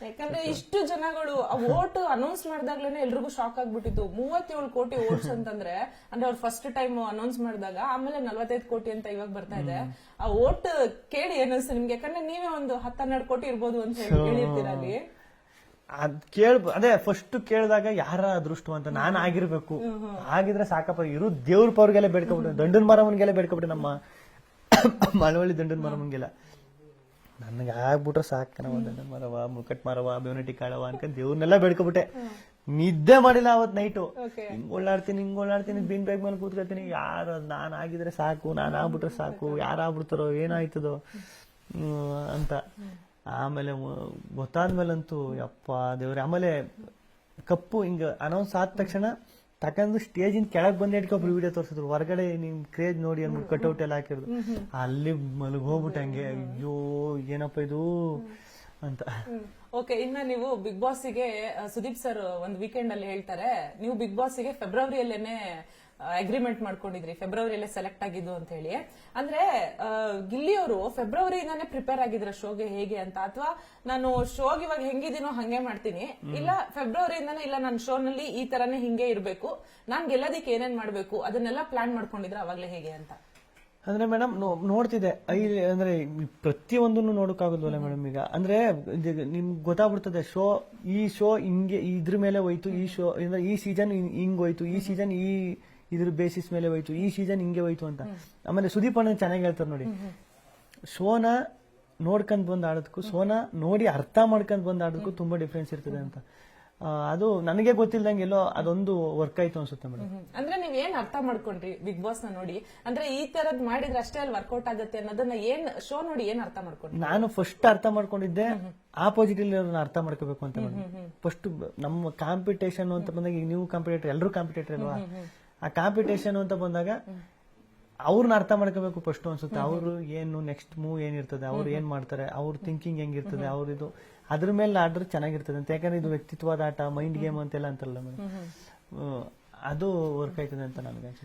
ಯಾಕಂದ್ರೆ ಇಷ್ಟು ಜನಗಳು ವೋಟ್ ಅನೌನ್ಸ್ ಮಾಡಿದಾಗ್ಲೇನೆ ಎಲ್ರಿಗೂ ಶಾಕ್ ಆಗ್ಬಿಟ್ಟಿತ್ತು. 37 ಕೋಟಿ ವೋಟ್ಸ್ ಅಂತಂದ್ರೆ ಅಂದ್ರೆ ಅವ್ರು ಫಸ್ಟ್ ಟೈಮ್ ಅನೌನ್ಸ್ ಮಾಡಿದಾಗ, ಆಮೇಲೆ 45 ಕೋಟಿ ಅಂತ ಇವಾಗ ಬರ್ತಾ ಇದೆ. ಆ ವೋಟ್ ಕೇಳಿ ಏನಿಸ್ತು ನಿಮ್ಗೆ? ಯಾಕಂದ್ರೆ ನೀವೇ ಒಂದು 10-12 ಕೋಟಿ ಇರ್ಬೋದು ಅಂತ ಹೇಳಿರ್ತೀರ ಅಲ್ಲಿ. ಅದೇ ಫಸ್ಟ್ ಕೇಳಿದಾಗ ಯಾರ ಅದೃಷ್ಟ ಅಂತ ನಾನು ಆಗಿರ್ಬೇಕು, ಆಗಿದ್ರೆ ಸಾಕಪ್ಪ. ಇರು ದೇವ್ರ ಪವ್ರಿಗೆಲ್ಲ ಬೇಡ್ಕೊಬಿಟ್ಟು, ದಂಡನ್ ಮರಮನ್ಗೆಲ್ಲ ಬೇಡ್ಕೊಬಿಟ್ಟು, ನಮ್ಮ ಮಳವಳ್ಳಿ ದಂಡನ್ ಮರಮನ್ಗೆಲ್ಲ. ನನಗೆ ಆಗ್ಬಿಟ್ರೆ ಸಾಕ, ನಾವು ದಂಡನ್ ಮರವ, ಮುಕಟ್ ಮರವ, ಬೇವನಟಿ ಕಾಳವ ಅನ್ಕೊಂಡ್ ದೇವ್ರನ್ನೆಲ್ಲ ಬೇಡ್ಕೊಬಿಟ್ಟೆ. ನಿದ್ದೆ ಮಾಡಿಲ್ಲ ಅವತ್ ನೈಟು. ಹಿಂಗ್ ಓಡಾಡ್ತೀನಿ ಬೀನ್ ಬ್ಯಾಗ್ ಮೇಲೆ ಕೂತ್ಕೊತೀನಿ. ಯಾರು ನಾನ್ ಆಗಿದ್ರೆ ಸಾಕು, ನಾನ್ ಆಗ್ಬಿಟ್ರೆ ಸಾಕು, ಯಾರಾಗ್ಬಿಡ್ತಾರೋ ಏನಾಯ್ತದೋ ಅಂತ. ಆಮೇಲೆ ಗೊತ್ತಾದ್ಮೇಲಂತೂ ಯಪ್ಪ ದೇವ್ರೆ. ಆಮೇಲೆ ಕಪ್ಪು ಹಿಂಗ ಅನೌನ್ಸ್ ಆದ ತಕ್ಷಣ ತಕೊಂಡ್ ಸ್ಟೇಜಿನ ಕೆಳಗ್ ಬಂದು ಇಟ್ಕೊಬ್ರು ವಿಡಿಯೋ ತೋರಿಸಿದ್ರು. ಹೊರಗಡೆ ನಿಮ್ ಕ್ರೇಜ್ ನೋಡಿ ಅನ್ಬಿಟ್ಟು ಕಟ್ಔಟ್ ಎಲ್ಲ ಹಾಕಿರೋದು. ಅಲ್ಲಿ ಮಲಗ್ ಹೋಗ್ಬಿಟ್ಟೆ ಹಂಗೆ, ಅಯ್ಯೋ ಏನಪ್ಪ ಇದು ಅಂತ. ಓಕೆ, ಇನ್ನ ನೀವು ಬಿಗ್ ಬಾಸ್ಗೆ ಸುದೀಪ್ ಸರ್ ಒಂದ್ ವೀಕೆಂಡ್ ಅಲ್ಲಿ ಹೇಳ್ತಾರೆ, ನೀವು ಬಿಗ್ ಬಾಸ್ಗೆ ಫೆಬ್ರವರಿಯಲ್ಲೇನೆ ಅಗ್ರಿಮೆಂಟ್ ಮಾಡ್ಕೊಂಡಿದ್ರಿ, ಫೆಬ್ರವರಿಯಲ್ಲೇ ಸೆಲೆಕ್ಟ್ ಆಗಿದ್ದು ಅಂತ ಹೇಳಿ. ಅಂದ್ರೆ ಗಿಲ್ಲಿಯವರು ಫೆಬ್ರವರಿಯಿಂದಾನೇ ಪ್ರಿಪೇರ್ ಆಗಿದ್ರ ಶೋಗೆ ಹೇಗೆ ಅಂತ, ಅಥವಾ ನಾನು ಶೋಗೆ ಇವಾಗ ಹೆಂಗಿದ್ದೀನೋ ಹಂಗೆ ಮಾಡ್ತೀನಿ, ಇಲ್ಲ ಫೆಬ್ರವರಿಯಿಂದಾನೇ ಇಲ್ಲ ನನ್ನ ಶೋ ನಲ್ಲಿ ಈ ತರನೇ ಹಿಂಗೆ ಇರ್ಬೇಕು, ನಾನ್ ಗೆಲ್ಲೋದಿಕ್ಕೆ ಏನೇನ್ ಮಾಡ್ಬೇಕು ಅದನ್ನೆಲ್ಲ ಪ್ಲಾನ್ ಮಾಡ್ಕೊಂಡಿದ್ರ ಅವಾಗ್ಲೇ ಹೇಗೆ ಅಂತ? ಅಂದ್ರೆ ಮೇಡಮ್ ನೋಡ್ತಿದ್ದೆ ಅಂದ್ರೆ ಪ್ರತಿಯೊಂದನ್ನು ನೋಡಕ್ಕಾಗೋದಿಲ್ಲ ಮೇಡಮ್. ಈಗ ಅಂದ್ರೆ ನಿಮ್ಗೆ ಗೊತ್ತಾಗ್ಬಿಡ್ತದೆ ಈ ಶೋ ಹಿಂಗೆ ಇದ್ರ ಮೇಲೆ ಹೋಯ್ತು, ಈ ಶೋ ಅಂದ್ರೆ ಈ ಸೀಸನ್ ಹಿಂಗ್ ಹೋಯ್ತು, ಈ ಸೀಸನ್ ಇದ್ರ ಬೇಸಿಸ್ ಮೇಲೆ ಹೋಯ್ತು, ಈ ಸೀಸನ್ ಹಿಂಗೆ ಹೋಯ್ತು ಅಂತ. ಆಮೇಲೆ ಸುದೀಪ್ ಅಣ್ಣ ಚೆನ್ನಾಗಿ ಹೇಳ್ತಾರೆ ನೋಡಿ, ಶೋನ ನೋಡ್ಕೊಂಡ್ ಬಂದ್ ಆಡೋದಕ್ಕೂ ಶೋನ ನೋಡಿ ಅರ್ಥ ಮಾಡ್ಕೊಂಡ್ ಬಂದ್ ಆಡೋದಕ್ಕೂ ತುಂಬಾ ಡಿಫ್ರೆನ್ಸ್ ಇರ್ತದೆ ಅಂತ. ಅದು ನನಗೆ ಗೊತ್ತಿಲ್ದಂಗೆ ಎಲ್ಲೋ ಅದೊಂದು ವರ್ಕ್ ಆಯ್ತು ಅನ್ಸುತ್ತೆ ಮೇಡಮ್. ಅಂದ್ರೆ ನೀವ್ ಏನ್ ಅರ್ಥ ಮಾಡ್ಕೊಂಡ್ರಿ ಬಿಗ್ ಬಾಸ್ ನ ನೋಡಿ? ಅಂದ್ರೆ ಈ ತರದ್ ಮಾಡಿದ್ರೆ ಅಷ್ಟೇ ಅಲ್ಲಿ ವರ್ಕೌಟ್ ಆಗುತ್ತೆ ಅನ್ನೋದನ್ನ ಶೋ ನೋಡಿ ಏನ್ ಅರ್ಥ ಮಾಡ್ಕೊಂಡ್ರಿ? ನಾನು ಫಸ್ಟ್ ಅರ್ಥ ಮಾಡ್ಕೊಂಡಿದ್ದೆ ಆಪೋಸಿಟ್ ಅರ್ಥ ಮಾಡ್ಕೋಬೇಕು ಅಂತ ಮೇಡಮ್. ಫಸ್ಟ್ ನಮ್ಮ ಕಾಂಪಿಟೇಷನ್ ಅಂತ ಬಂದಾಗ, ಈಗ ನೀವು ಕಾಂಪಿಟೇಟರ್, ಎಲ್ಲರೂ ಕಾಂಪಿಟೇಟರ್ ಅಲ್ವಾ, ಆ ಕಾಂಪಿಟೇಷನ್ ಅಂತ ಬಂದಾಗ ಅವ್ರನ್ನ ಅರ್ಥ ಮಾಡ್ಕೋಬೇಕು ಫಸ್ಟ್ ಅನ್ಸುತ್ತೆ. ಅವರು ಏನು ನೆಕ್ಸ್ಟ್ ಮೂವ್ ಏನಿರ್ತದೆ, ಅವ್ರು ಏನ್ ಮಾಡ್ತಾರೆ, ಅವ್ರ ಥಿಂಕಿಂಗ್ ಹೆಂಗಿರ್ತದೆ, ಅವ್ರ ಇದು ಅದ್ರ ಮೇಲೆ ಆಡ್ರೆ ಚೆನ್ನಾಗಿರ್ತದೆ ಅಂತ. ಯಾಕಂದ್ರೆ ಇದು ವ್ಯಕ್ತಿತ್ವದ ಆಟ, ಮೈಂಡ್ ಗೇಮ್ ಅಂತೆಲ್ಲ ಅಂತಾರಲ್ಲ ಮೇಡಮ್, ಅದು ವರ್ಕ್ ಆಯ್ತದೆ ಅಂತ ನನಗೆ ಅನ್ಸುತ್ತೆ.